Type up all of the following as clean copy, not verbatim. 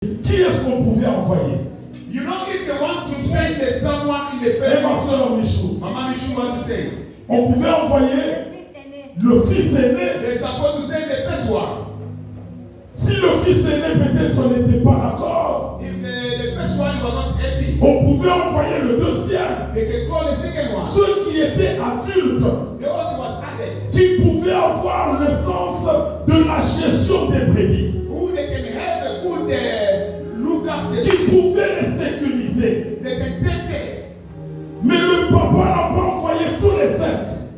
Qui est-ce qu'on pouvait envoyer? You know, if they want to send someone in the first Et ma soeur Michou, Mama Michou want to say, on pouvait envoyer le fils aîné. they're supposed to send the first one. Si le fils aîné peut-être n'était pas d'accord, If the first one was not happy, on pouvait envoyer le deuxième. they can call the second one. Ceux qui étaient adultes, The other was added. qui pouvaient avoir le sens de la gestion des brebis, Who they can have a good look after. qui pouvaient les sécuriser. They can take care. Mais le papa n'a pas envoyé tous les 7.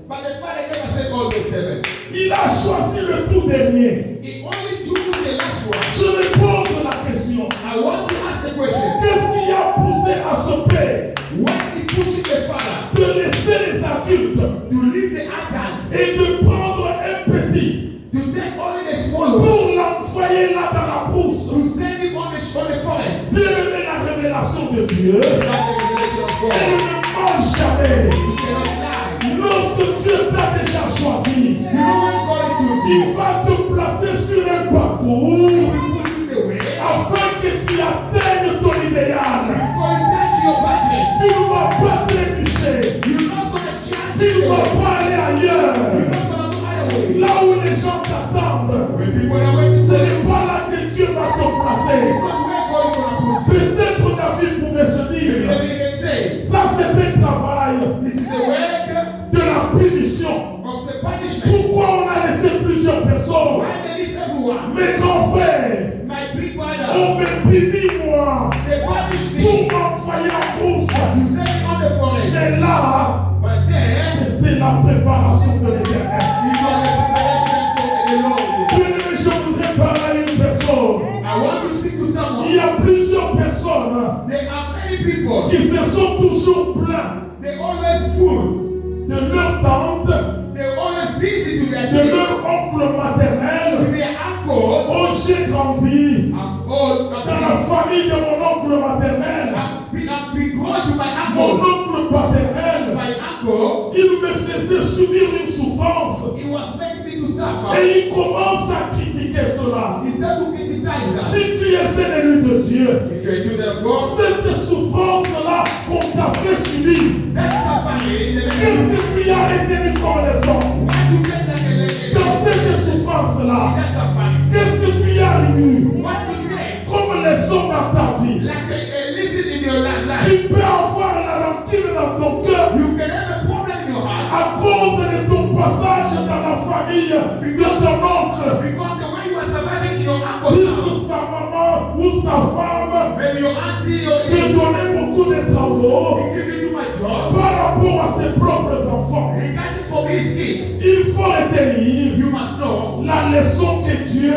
But the father never sent all the 7. Il a choisi le tout dernier. He only chose the last one. Je me pose la question. I want to ask a question. Qu'est-ce qui a poussé à ce père When he pushed the father de laisser les adultes to leave the adult, et de prendre un petit to take only the small one, pour l'envoyer là dans la brousse? to send him on the forest? Bien aimé, la révélation de Dieu, That's the revelation of God. elle ne ment jamais. He cannot lie. Lorsque Dieu t'a déjà choisi, You know when God chose il you, va te placer sur un He parcours will put you the way afin que tu atteignes ton idéal. before you touch your budget. Tu ne vas pas trébucher. You're not going to change Tu ne it. vas pas aller ailleurs. You're not going to go other way. Là où les gens t'attendent, When people are waiting, ce say, n'est pas là que Dieu va te it's placer. not where God is going to put you. Peut-être David pouvait se dire, Then you can say, ça c'est un travail this is the work de la punition. of the punishment. Pourquoi on a laissé plusieurs personnes? Why they leave everyone? Mes grands frères, My big brother, on me punit moi they punish me. pour m'envoyer en course. You send me on the forest. Et là, But then, c'était la préparation de l'éternel. you got the preparation for the Lord. Bien-aimé, je voudrais parler à une personne. I want to speak to Il someone. y a plusieurs personnes There are many people. qui se sont toujours plaints They always full. de leur tante, They're always busy to their de kids. leur oncle To maternel. their uncles. Oh, j'ai grandi I'm old. dans la famille de mon oncle maternel. I'm been going to my Mon uncle. oncle paternel, My uncle, il me faisait subir une souffrance. he was making me to suffer. Et il commence à critiquer cela. He started to criticize that. Si tu es un élu de Dieu, If you're a children of God, cette souffrance-là qu'on t'a fait subir, that's suffering. qu'est-ce que tu as retenu comme leçon? Why do you get that? Dans cette souffrance-là, That's suffering. qu'est-ce que tu as eu What you get? comme leçon dans ta vie? Like a listen in your life. Tu peux avoir la rancune dans ton cœur You can have a problem in your heart à cause de ton passage dans la famille de ton oncle. because the way you are surviving in your uncle's house, Puisque sa maman ou sa femme when your auntie or te donnait beaucoup de travaux he give you my job, par rapport à ses propres enfants. regarding for his kids, Il faut retenir you must know la leçon que Dieu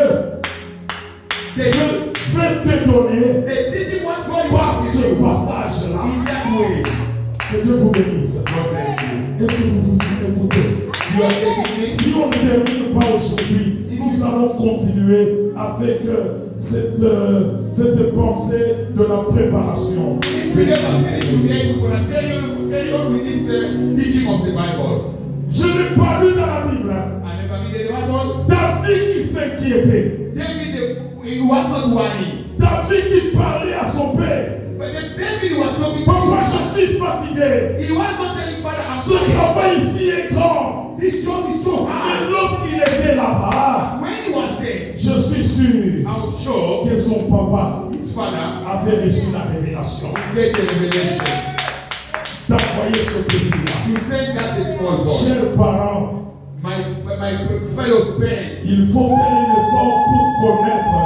they veut te donner teaching what God par wants ce you passage-là. in that way. Que Dieu vous bénisse. God bless you. Est-ce que vous m'écoutez? You are getting me? Si on ne termine pas aujourd'hui, nous allons continuer avec cette pensée de la préparation. If we never finish today, we're going to carry on with this teaching of the Bible. Je n'ai pas lu dans la Bible I never read the Bible. David qui s'inquiétait, David, he was not worried. David qui parlait à son père. But then David was talking to Papa, him. je suis fatigué. He was not telling Father, I'm Ce sorry. travail ici est grand. This job is so Mais hard. lorsqu'il était là-bas, When he was there, je suis sûr I was sure que son papa his father avait reçu la révélation get the revelation. d'envoyer ce petit-là. You said that the small boy. Chers parents, My fellow parents, il faut faire un effort pour connaître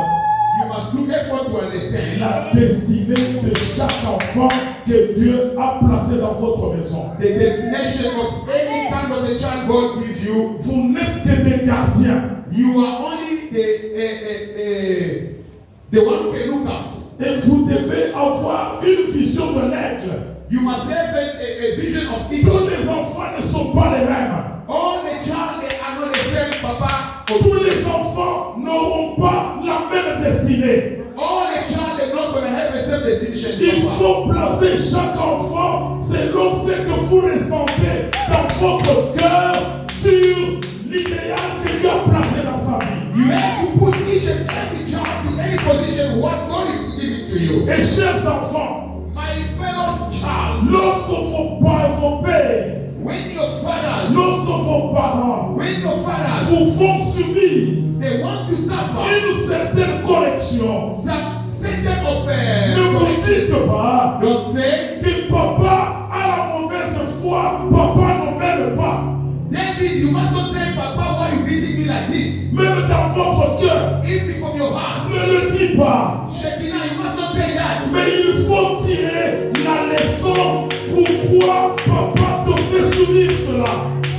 you must do effort to understand la destinée de chaque enfant que Dieu a placé dans votre maison. the destination of any kind of the child God gives you. Vous n'êtes que des gardiens You are only the one who can look after. et vous devez avoir une vision de l'aigle. You must have a vision of Tous eagle. les enfants ne sont pas les mêmes. All the child, they are not the same, Papa. Tous les enfants n'auront pas la même destinée. All the child, they're not going to have the same decision. Il Papa. faut placer chaque enfant selon ce que vous ressentez dans votre cœur sur l'idéal que Dieu a placé dans sa vie. You have to put each and every child to any position what God you. Et chers enfants, My fellow child, lorsque vos pères, when your fathers, lorsque vos parents when your fathers, vous font subir they want to suffer une certaine correction, some certain ne vous offense, dites pas don't say, que papa a la mauvaise foi, papa ne m'aime pas. David, you must not say, Papa, why you beating me like this? Même dans votre cœur, Even from your heart. ne le dis pas. Shekinah, you must not say that. Mais il faut tirer la leçon. Pourquoi papa te fait subir cela?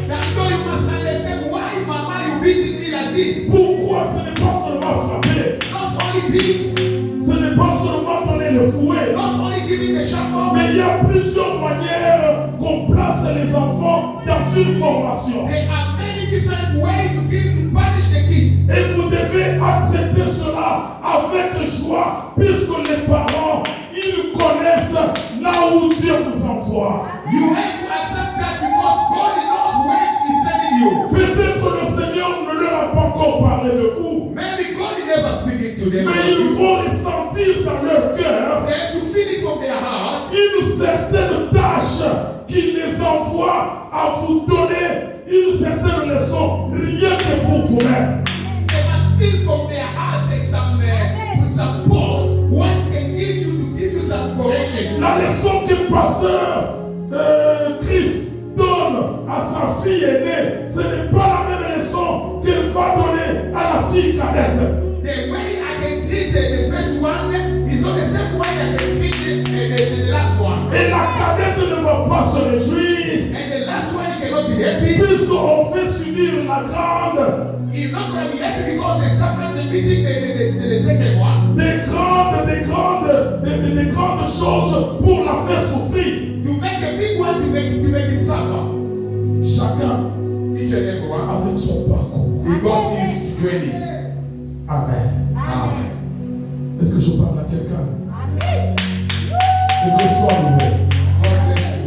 That no, you must understand why, Mama, you beating me like this. Pourquoi ce n'est pas seulement frapper, Not only beat, ce n'est pas seulement donner le fouet, not only giving the sharp, mais il y a plusieurs manières qu'on place les enfants dans une formation. there are many different ways to punish the kids. Et vous devez accepter cela avec joie, puisque les parents, ils connaissent là où Dieu vous envoie. You have to accept that because God knows where He's sending you. Peut-être le Seigneur ne leur a pas encore parlé de vous, Maybe God is never speaking to them. mais ils vont ressentir dans leur cœur They have to feel it from their heart. une certaine tâche qui les envoie à vous donner une certaine leçon, rien que pour vous-même. They must feel from their heart that some Paul what can give you to give you some correction. La leçon que pasteur Christ donne à sa fille aînée, ce n'est pas la même leçon qu'elle va donner à la fille cadette. The way I can treat the first one is not the same way I can treat the last one. Et la cadette ne va pas se réjouir, And the last one he cannot be happy. puisqu'on fait subir la grande. He's not going to be happy because they suffered the beating the second one. Des grandes choses pour la faire souffrir. To make a big one to make him suffer. Chacun Each and every one. avec son parcours. We got his journey. Amen. Amen. Est-ce que je parle à quelqu'un? Amen. Que Dieu soit loué. God bless you.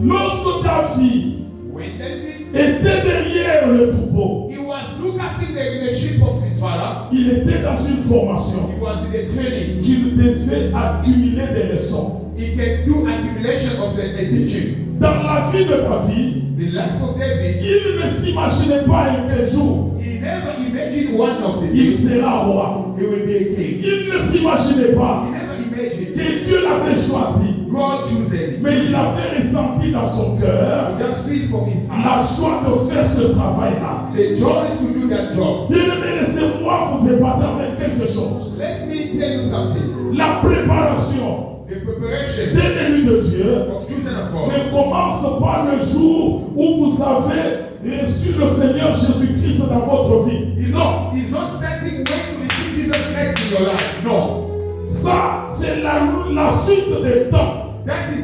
Lorsque David When David, était derrière le troupeau, he was look after the sheep of his father. il était dans une formation He was in the training. qu'il devait accumuler des leçons. He can do accumulation of the teaching. Dans la vie de David, The life of David, il ne s'imaginait pas qu'un jour he never imagined one of the il things sera roi. he will be a king. Il ne s'imaginait pas He never imagined que Dieu l'avait choisi. God choosing him. Mais il avait ressenti dans son cœur He just feel from his heart la joie de faire ce travail-là. the joy to do that job. Bien-aimés, laissez-moi vous épater avec quelque chose. Let me tell you something. La préparation The preparation des élus de Dieu of children of God ne commence pas le jour où vous avez reçu le Seigneur Jésus-Christ dans votre vie. is Non, not starting when you receive Jesus Christ in your life. No. ça c'est la suite des temps. That is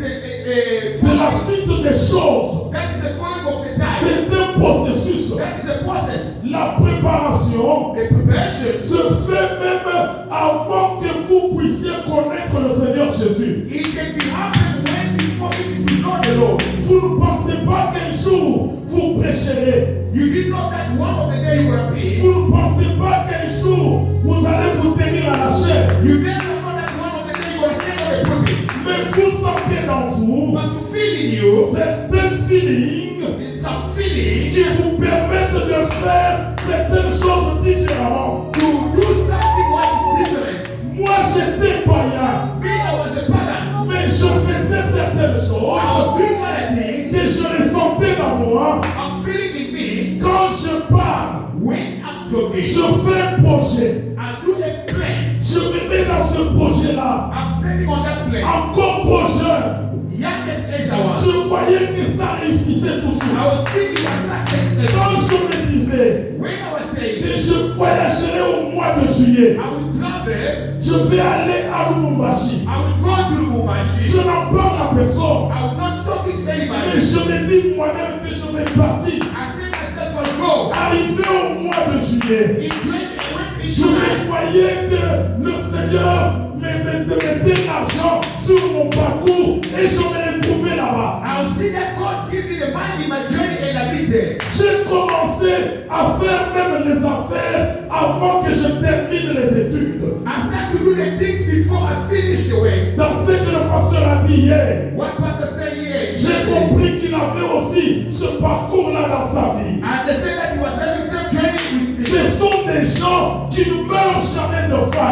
C'est la suite des choses. that is a following of the time. C'est un processus. That is a process. La préparation The preparation, se fait même avant que vous puissiez connaître le Seigneur Jésus. it can be happen when before you know the Lord. Vous ne pensez pas qu'un jour vous prêcherez. You did not that one of the day you will appear. Vous ne pensez pas qu'un jour vous allez vous tenir à la chair. You never know that one of the day you will stand on the pulpit. Mais vous sentez dans vous But to feel in you, certains feelings it's some feeling qui vous permettent de faire certaines choses différemment. to do something what is different. Moi j'étais païen, Me, I was a pagan. mais je faisais certaines I was choses doing one thing. que je ressentais dans moi. I'm feeling in me Quand je parle, when I'm talking. je fais un projet. I do a plan. Je me mets dans ce projet-là. I'm standing on that plan. Encore trop jeune, Youngest age I was. je voyais que ça réussissait I toujours. was thinking of success. Quand je me disais When I was saying, que je voyagerai au mois de juillet, I will travel. je vais aller à Lubumbashi. I will go to Lubumbashi. Je n'en parle à personne. I will not talk to Mais anybody. je me dis moi-même que je vais partir. I say myself I'll go. Arrivé au mois de juillet, In je me voyais que le Seigneur me mettait l'argent sur mon parcours et je me retrouvais là-bas. I'll see that God give me the money in my journey and I'll be there. J'ai commencé à faire même les affaires avant que je termine les études. I ce que le pasteur a dit hier, What pastor said here? j'ai compris qu'il avait aussi ce parcours-là dans sa vie. And they said that he was having some training with Ce sont des gens qui ne meurent jamais de faim.